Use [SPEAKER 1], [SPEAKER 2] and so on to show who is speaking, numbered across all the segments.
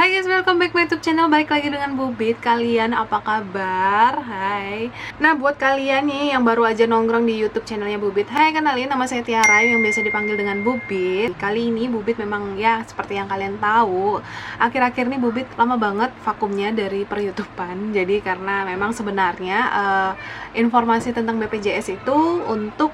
[SPEAKER 1] Hai guys, welcome back my YouTube channel. Balik lagi dengan Bubit. Kalian apa kabar? Hai. Nah, buat kalian nih yang baru aja nongkrong di YouTube channelnya Bubit, hai, kenalin, nama saya Tiara yang biasa dipanggil dengan Bubit. Kali ini Bubit memang ya seperti yang kalian tahu, akhir-akhir ini Bubit lama banget vakumnya dari per-YouTubean. Jadi karena memang sebenarnya informasi tentang BPJS itu untuk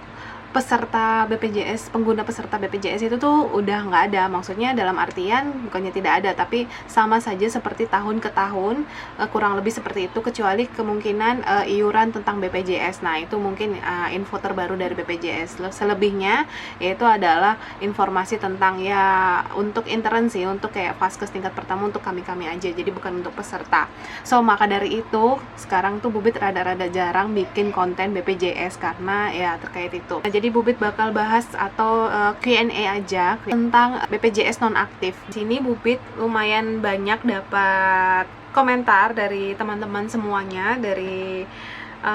[SPEAKER 1] peserta BPJS, pengguna peserta BPJS itu tuh udah nggak ada. Maksudnya dalam artian bukannya tidak ada, tapi sama saja seperti tahun ke tahun, kurang lebih seperti itu, kecuali kemungkinan iuran tentang BPJS. Nah, itu mungkin info terbaru dari BPJS. Selebihnya yaitu adalah informasi tentang ya untuk intern sih, untuk kayak vaskes tingkat pertama untuk kami-kami aja, jadi bukan untuk peserta. So, maka dari itu sekarang tuh Bubit rada-rada jarang bikin konten BPJS karena ya terkait itu. Nah, jadi Bubit bakal bahas atau Q&A aja tentang BPJS nonaktif. Di sini Bubit lumayan banyak dapat komentar dari teman-teman semuanya, dari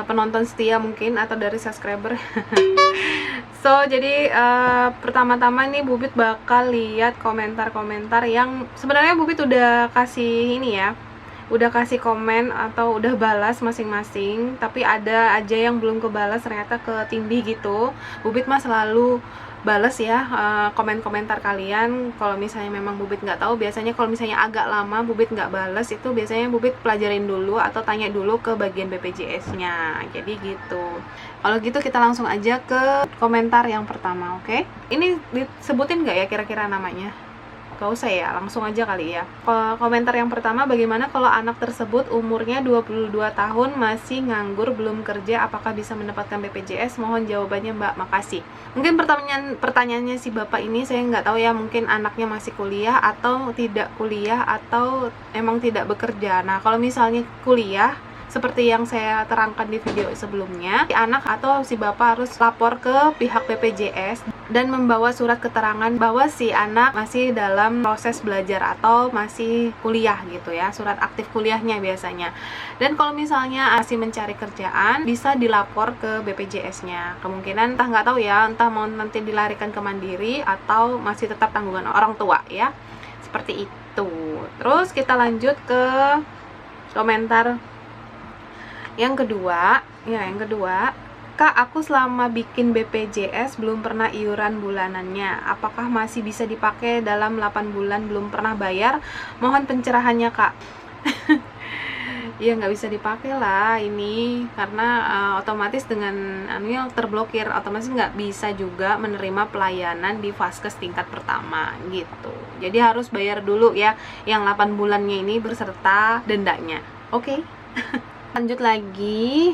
[SPEAKER 1] penonton setia mungkin atau dari subscriber. So, jadi pertama-tama nih Bubit bakal lihat komentar-komentar yang sebenarnya Bubit udah kasih ini ya, udah kasih komen atau udah balas masing-masing, tapi ada aja yang belum kebalas, ternyata ketindih gitu. Bubit mah selalu balas ya komen-komentar kalian. Kalau misalnya memang Bubit nggak tahu, biasanya kalau misalnya agak lama Bubit nggak balas, itu biasanya Bubit pelajarin dulu atau tanya dulu ke bagian BPJS-nya. Jadi gitu. Kalau gitu kita langsung aja ke komentar yang pertama, oke? Ini disebutin nggak ya kira-kira namanya? Gak usah ya, langsung aja kali ya. Komentar yang pertama, bagaimana kalau anak tersebut umurnya 22 tahun masih nganggur belum kerja, apakah bisa mendapatkan BPJS? Mohon jawabannya Mbak, makasih. Mungkin pertanyaannya si Bapak ini saya nggak tahu ya, mungkin anaknya masih kuliah atau tidak kuliah atau emang tidak bekerja. Nah, kalau misalnya kuliah, seperti yang saya terangkan di video sebelumnya, si anak atau si bapak harus lapor ke pihak BPJS dan membawa surat keterangan bahwa si anak masih dalam proses belajar atau masih kuliah gitu ya, surat aktif kuliahnya biasanya. Dan kalau misalnya masih mencari kerjaan, bisa dilapor ke BPJS-nya. Kemungkinan entah nggak tahu ya, entah mau nanti dilarikan ke Mandiri atau masih tetap tanggungan orang tua ya, seperti itu. Terus kita lanjut ke komentar yang kedua, Kak, aku selama bikin BPJS belum pernah iuran bulanannya. Apakah masih bisa dipakai dalam 8 bulan belum pernah bayar? Mohon pencerahannya, Kak. Ya nggak bisa dipakai lah ini, karena otomatis dengan anunya terblokir, otomatis nggak bisa juga menerima pelayanan di vaskes tingkat pertama gitu. Jadi harus bayar dulu ya, yang 8 bulannya ini berserta dendanya. Oke? Lanjut lagi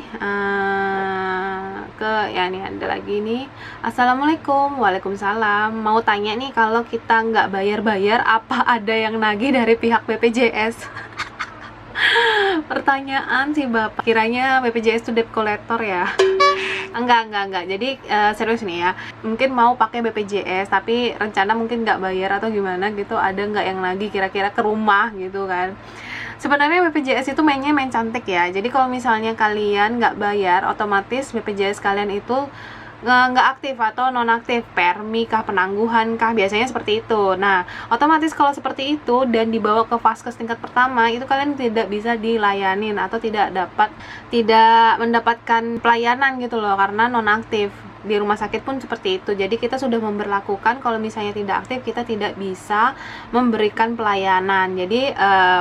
[SPEAKER 1] ke ya nih, ada lagi nih. Assalamualaikum. Waalaikumsalam. Mau tanya nih, kalau kita nggak bayar-bayar, apa ada yang nagih dari pihak BPJS? Pertanyaan sih Bapak, kiranya BPJS itu debt collector ya? Enggak. Jadi serius nih ya, mungkin mau pakai BPJS tapi rencana mungkin nggak bayar atau gimana gitu, ada nggak yang nagih kira-kira ke rumah gitu kan? Sebenarnya BPJS itu main cantik ya. Jadi kalau misalnya kalian nggak bayar, otomatis BPJS kalian itu nggak aktif atau nonaktif, permi kah, penangguhan kah, biasanya seperti itu. Nah, otomatis kalau seperti itu dan dibawa ke vaskes tingkat pertama, itu kalian tidak bisa dilayanin atau tidak mendapatkan pelayanan gitu loh, karena nonaktif. Di rumah sakit pun seperti itu. Jadi kita sudah memberlakukan kalau misalnya tidak aktif, kita tidak bisa memberikan pelayanan. Jadi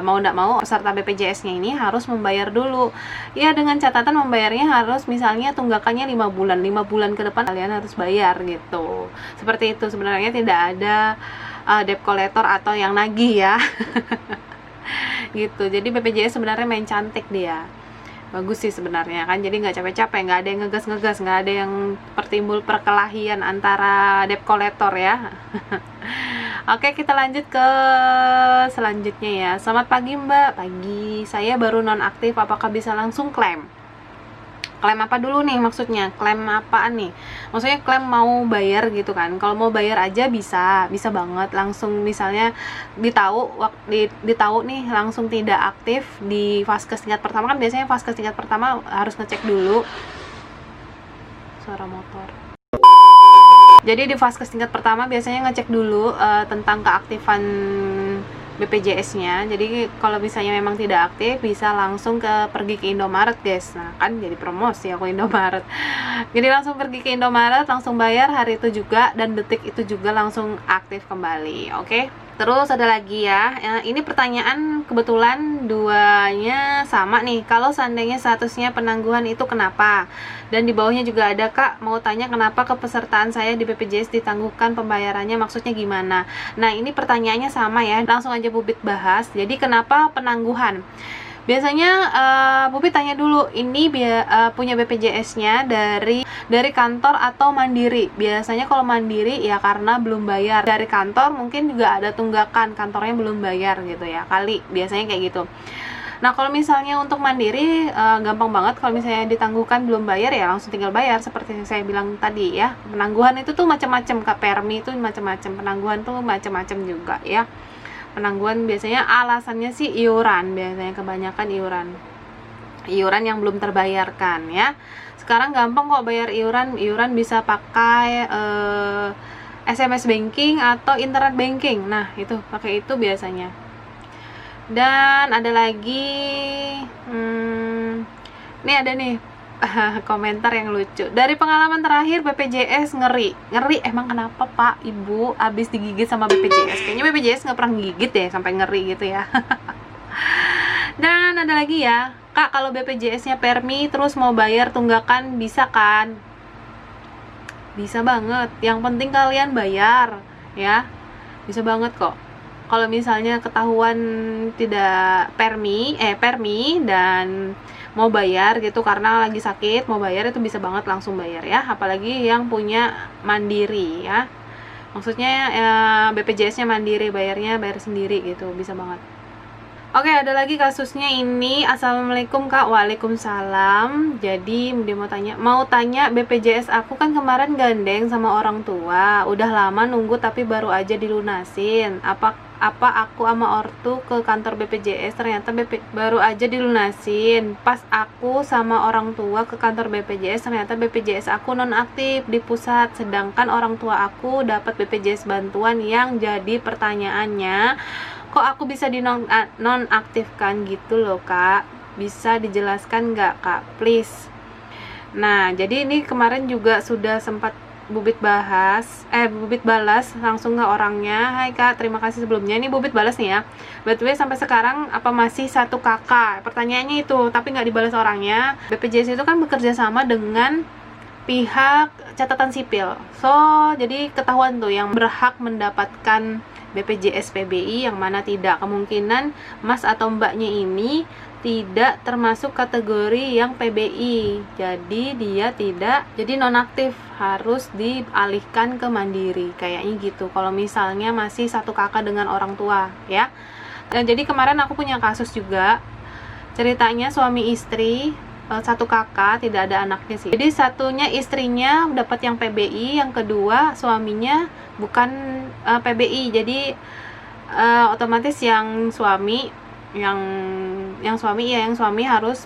[SPEAKER 1] mau tidak mau peserta BPJS-nya ini harus membayar dulu. Ya, dengan catatan membayarnya harus misalnya tunggakannya 5 bulan. 5 bulan ke depan kalian harus bayar gitu. Seperti itu. Sebenarnya tidak ada debt collector atau yang nagih ya. Gitu. Jadi BPJS sebenarnya main cantik dia. Bagus sih sebenarnya kan, jadi nggak capek-capek, nggak ada yang ngegas, nggak ada yang tertimbul perkelahian antara debt collector ya. Oke, kita lanjut ke selanjutnya ya. Selamat pagi Mbak. Pagi, saya baru nonaktif, apakah bisa langsung klaim? Klaim apa dulu nih maksudnya? Klaim apaan nih? Maksudnya klaim mau bayar gitu kan? Kalau mau bayar aja bisa banget. Langsung misalnya ditahu nih langsung tidak aktif di vaskes tingkat pertama, kan biasanya vaskes tingkat pertama harus ngecek dulu. Suara motor. Jadi di vaskes tingkat pertama biasanya ngecek dulu tentang keaktifan BPJS-nya. Jadi kalau misalnya memang tidak aktif, bisa langsung pergi ke Indomaret guys. Nah kan jadi promosi aku Indomaret. Jadi langsung pergi ke Indomaret, langsung bayar hari itu juga, dan detik itu juga langsung aktif kembali. Oke. Terus ada lagi ya, ini pertanyaan kebetulan duanya sama nih. Kalau seandainya statusnya penangguhan itu kenapa? Dan di bawahnya juga ada, Kak mau tanya kenapa kepesertaan saya di BPJS ditangguhkan pembayarannya, maksudnya gimana? Nah ini pertanyaannya sama ya, langsung aja Bubit bahas. Jadi kenapa penangguhan? Biasanya Bubit tanya dulu, ini punya BPJS-nya dari kantor atau mandiri. Biasanya kalau mandiri ya karena belum bayar. Dari kantor mungkin juga ada tunggakan, kantornya belum bayar gitu ya. Kali biasanya kayak gitu. Nah, kalau misalnya untuk mandiri gampang banget. Kalau misalnya ditangguhkan belum bayar ya langsung tinggal bayar, seperti yang saya bilang tadi ya. Penangguhan itu tuh macam-macam, Kak. Permi itu macam-macam, penangguhan tuh macam-macam juga ya. Penangguhan biasanya alasannya sih iuran, biasanya kebanyakan iuran yang belum terbayarkan ya. Sekarang gampang kok bayar iuran bisa pakai SMS banking atau internet banking. Nah itu pakai itu biasanya. Dan ada lagi ini ada nih komentar yang lucu. Dari pengalaman terakhir BPJS ngeri emang kenapa Pak Ibu abis digigit sama BPJS? Kayaknya BPJS nggak pernah gigit ya sampai ngeri gitu ya. Dan ada lagi ya, Kak kalau BPJS-nya Permi terus mau bayar tunggakan bisa kan? Bisa banget, yang penting kalian bayar ya, bisa banget kok. Kalau misalnya ketahuan tidak Permi dan mau bayar gitu karena lagi sakit mau bayar, itu bisa banget langsung bayar ya, apalagi yang punya mandiri ya, maksudnya BPJS-nya mandiri, bayar sendiri gitu, bisa banget. Oke, ada lagi kasusnya ini. Assalamualaikum Kak. Waalaikumsalam. Jadi dia mau tanya BPJS aku kan kemarin gandeng sama orang tua, udah lama nunggu tapi baru aja dilunasin. Apa aku sama ortu ke kantor BPJS, ternyata baru aja dilunasin. Pas aku sama orang tua ke kantor BPJS, ternyata BPJS aku nonaktif di pusat, sedangkan orang tua aku dapat BPJS bantuan. Yang jadi pertanyaannya, kok aku bisa dinonaktifkan gitu loh Kak, bisa dijelaskan nggak Kak please? Nah jadi ini kemarin juga sudah sempat Bubit balas langsung ke orangnya. Hai Kak, terima kasih sebelumnya. Ini Bubit balas nih ya. By sampai sekarang apa masih satu kakak? Pertanyaannya itu, tapi nggak dibalas orangnya. BPJS itu kan bekerja sama dengan pihak catatan sipil. So, jadi ketahuan tuh yang berhak mendapatkan BPJS PBI yang mana tidak. Kemungkinan Mas atau Mbaknya ini tidak termasuk kategori yang PBI, jadi dia tidak jadi nonaktif, harus dialihkan ke mandiri kayaknya gitu kalau misalnya masih satu kakak dengan orang tua ya. Dan jadi kemarin aku punya kasus juga, ceritanya suami istri, satu kakak tidak ada anaknya sih. Jadi satunya istrinya dapat yang PBI, yang kedua suaminya bukan PBI. Jadi otomatis yang suami harus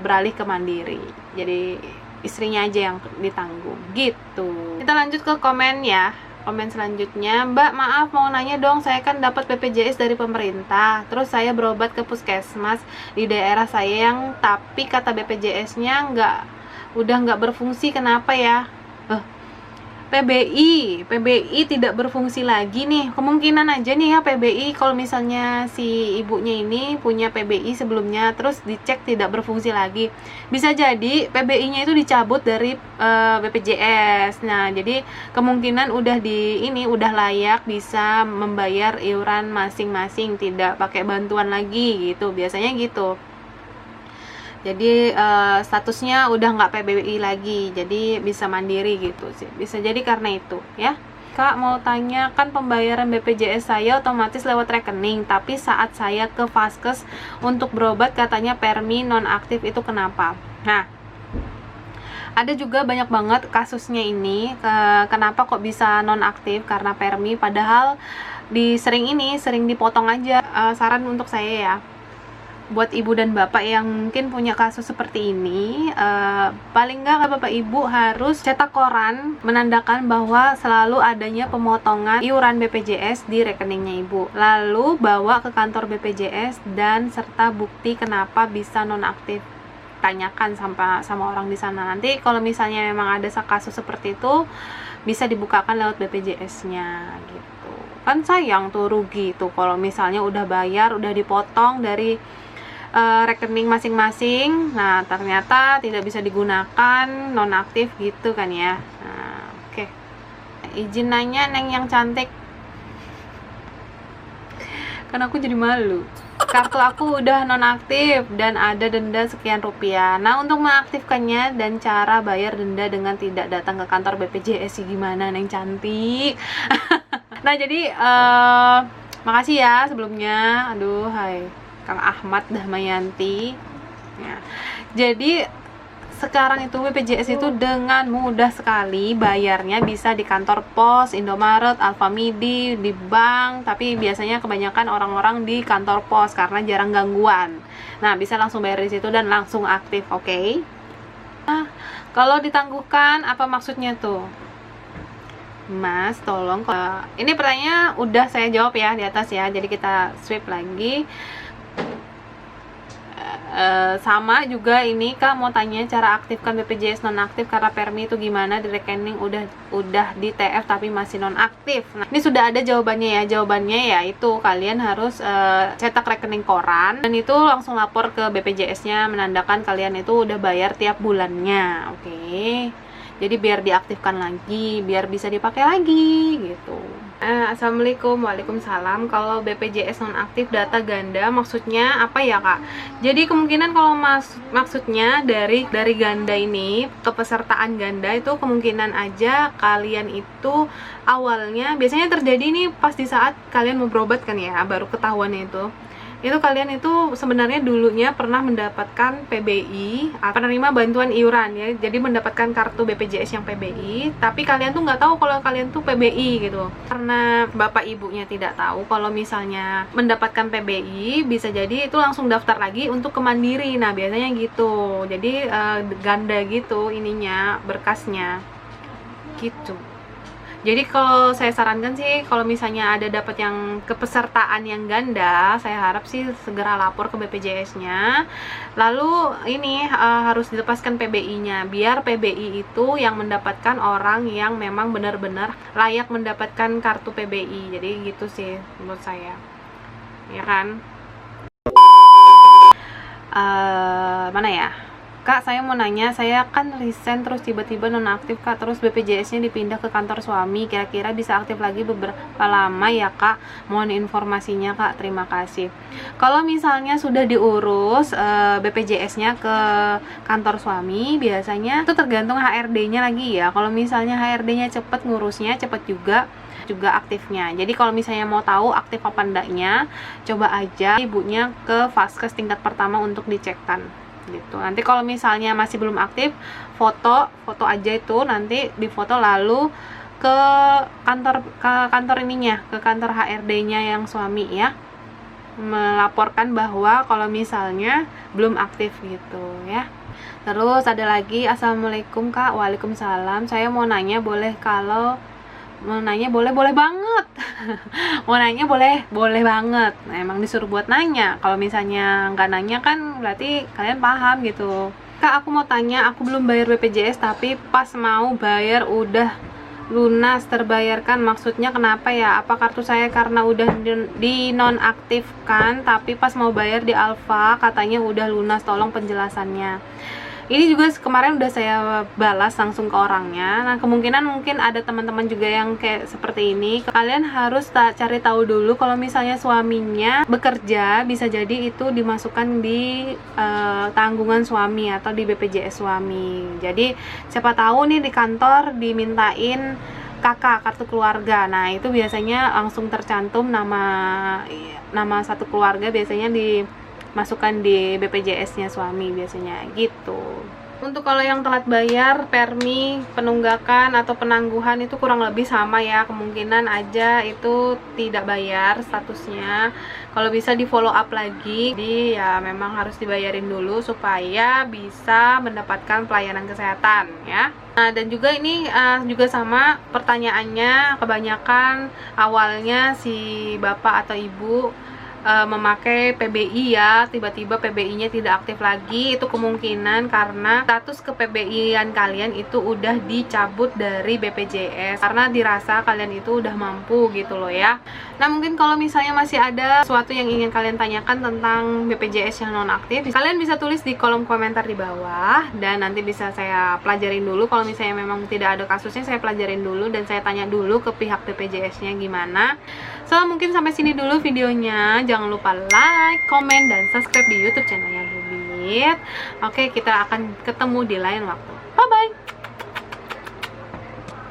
[SPEAKER 1] beralih ke mandiri. Jadi istrinya aja yang ditanggung gitu. Kita lanjut ke komen ya. Komen selanjutnya, Mbak maaf mau nanya dong, saya kan dapat BPJS dari pemerintah, terus saya berobat ke puskesmas di daerah saya yang tapi kata BPJS-nya udah nggak berfungsi, kenapa ya? PBI tidak berfungsi lagi nih. Kemungkinan aja nih ya PBI, kalau misalnya si ibunya ini punya PBI sebelumnya terus dicek tidak berfungsi lagi, bisa jadi PBI-nya itu dicabut dari BPJS. Nah, jadi kemungkinan udah layak bisa membayar iuran masing-masing, tidak pakai bantuan lagi gitu. Biasanya gitu. Jadi statusnya udah nggak PBI lagi, jadi bisa mandiri gitu sih. Bisa jadi karena itu ya. Kak mau tanya, kan pembayaran BPJS saya otomatis lewat rekening, tapi saat saya ke Vaskes untuk berobat katanya Permi nonaktif, itu kenapa? Nah, ada juga banyak banget kasusnya ini, kenapa kok bisa nonaktif karena Permi, padahal sering dipotong aja. Saran untuk saya ya, buat ibu dan bapak yang mungkin punya kasus seperti ini, paling nggak bapak ibu harus cetak koran menandakan bahwa selalu adanya pemotongan iuran BPJS di rekeningnya ibu, lalu bawa ke kantor BPJS dan serta bukti kenapa bisa nonaktif. Tanyakan sama orang di sana. Nanti kalau misalnya memang ada kasus seperti itu, bisa dibukakan lewat BPJS-nya gitu. Kan sayang tuh, rugi tuh kalau misalnya udah bayar, udah dipotong dari rekening masing-masing, nah ternyata tidak bisa digunakan, nonaktif gitu kan ya. Nah, oke. Izin nanya Neng yang cantik, kan aku jadi malu. Kartu aku udah nonaktif dan ada denda sekian rupiah. Nah, untuk mengaktifkannya dan cara bayar denda dengan tidak datang ke kantor BPJS gimana Neng cantik? Nah, jadi makasih ya sebelumnya. Aduh, hai Kang Ahmad Dahmayanti ya. Jadi sekarang itu BPJS itu dengan mudah sekali bayarnya, bisa di kantor pos, Indomaret, Alfamidi, di bank, tapi biasanya kebanyakan orang-orang di kantor pos karena jarang gangguan. Nah, bisa langsung bayar di situ dan langsung aktif, oke? Nah, kalau ditangguhkan apa maksudnya tuh? Mas, tolong, ini pertanyaannya udah saya jawab ya di atas ya, jadi kita swipe lagi. Sama juga ini Kak mau tanya cara aktifkan BPJS nonaktif karena Permi itu gimana, di rekening udah di TF tapi masih nonaktif. Nah, ini sudah ada jawabannya ya. Jawabannya ya itu kalian harus cetak rekening koran dan itu langsung lapor ke BPJS-nya menandakan kalian itu udah bayar tiap bulannya. Oke. Jadi biar diaktifkan lagi, biar bisa dipakai lagi gitu. Assalamualaikum. Waalaikumsalam. Kalau BPJS nonaktif data ganda maksudnya apa ya Kak? Jadi kemungkinan kalau maksudnya dari ganda ini, kepesertaan ganda itu kemungkinan aja kalian itu awalnya biasanya terjadi nih pas di saat kalian mau berobat kan ya, baru ketahuannya itu kalian itu sebenarnya dulunya pernah mendapatkan PBI, penerima bantuan iuran ya, jadi mendapatkan kartu BPJS yang PBI, tapi kalian tuh nggak tahu kalau kalian tuh PBI gitu, karena bapak ibunya tidak tahu kalau misalnya mendapatkan PBI, bisa jadi itu langsung daftar lagi untuk ke Mandiri. Nah biasanya gitu, jadi ganda gitu ininya, berkasnya gitu. Jadi kalau saya sarankan sih, kalau misalnya ada dapat yang kepesertaan yang ganda, saya harap sih segera lapor ke BPJS-nya. Lalu ini harus dilepaskan PBI-nya, biar PBI itu yang mendapatkan orang yang memang benar-benar layak mendapatkan kartu PBI. Jadi gitu sih menurut saya, ya kan? Mana ya? Kak, saya mau nanya, saya kan resign terus tiba-tiba nonaktif Kak, terus BPJS-nya dipindah ke kantor suami, kira-kira bisa aktif lagi beberapa lama ya Kak? Mohon informasinya Kak, terima kasih. Kalau misalnya sudah diurus BPJS-nya ke kantor suami, biasanya itu tergantung HRD-nya lagi ya. Kalau misalnya HRD-nya cepet ngurusnya, cepet juga aktifnya. Jadi kalau misalnya mau tahu aktif apa enggaknya, coba aja ibunya ke Vaskes tingkat pertama untuk dicekkan gitu. Nanti kalau misalnya masih belum aktif, foto aja itu, nanti difoto lalu ke kantor ininya, ke kantor HRD-nya yang suami ya, melaporkan bahwa kalau misalnya belum aktif gitu ya. Terus ada lagi, Assalamualaikum Kak. Waalaikumsalam. Saya mau nanya boleh boleh banget. Mau nanya boleh banget. Nah, emang disuruh buat nanya. Kalau misalnya nggak nanya kan berarti kalian paham gitu. Kak, aku mau tanya, aku belum bayar BPJS tapi pas mau bayar udah lunas terbayarkan, maksudnya kenapa ya? Apa kartu saya karena udah dinonaktifkan tapi pas mau bayar di Alfa katanya udah lunas, tolong penjelasannya. Ini juga kemarin udah saya balas langsung ke orangnya. Nah, kemungkinan mungkin ada teman-teman juga yang kayak seperti ini. Kalian harus cari tahu dulu kalau misalnya suaminya bekerja, bisa jadi itu dimasukkan di tanggungan suami atau di BPJS suami. Jadi siapa tahu nih di kantor dimintain kakak kartu keluarga. Nah, itu biasanya langsung tercantum nama satu keluarga, biasanya masukkan di BPJS-nya suami biasanya gitu. Untuk kalau yang telat bayar, permi, penunggakan atau penangguhan itu kurang lebih sama ya, kemungkinan aja itu tidak bayar statusnya. kalau bisa di follow up lagi. Jadi ya memang harus dibayarin dulu supaya bisa mendapatkan pelayanan kesehatan ya. Nah, dan juga ini juga sama pertanyaannya, kebanyakan awalnya si bapak atau ibu memakai PBI ya, tiba-tiba PBI-nya tidak aktif lagi. Itu kemungkinan karena status ke PBI-an kalian itu udah dicabut dari BPJS karena dirasa kalian itu udah mampu gitu loh ya. Nah, mungkin kalau misalnya masih ada sesuatu yang ingin kalian tanyakan tentang BPJS yang non-aktif, kalian bisa tulis di kolom komentar di bawah dan nanti bisa saya pelajarin dulu. Kalau misalnya memang tidak ada kasusnya, saya pelajarin dulu dan saya tanya dulu ke pihak BPJS-nya gimana. So, mungkin sampai sini dulu videonya. Jangan lupa like, komen, dan subscribe di YouTube channelnya Bubit. Oke, kita akan ketemu di lain waktu. Bye-bye!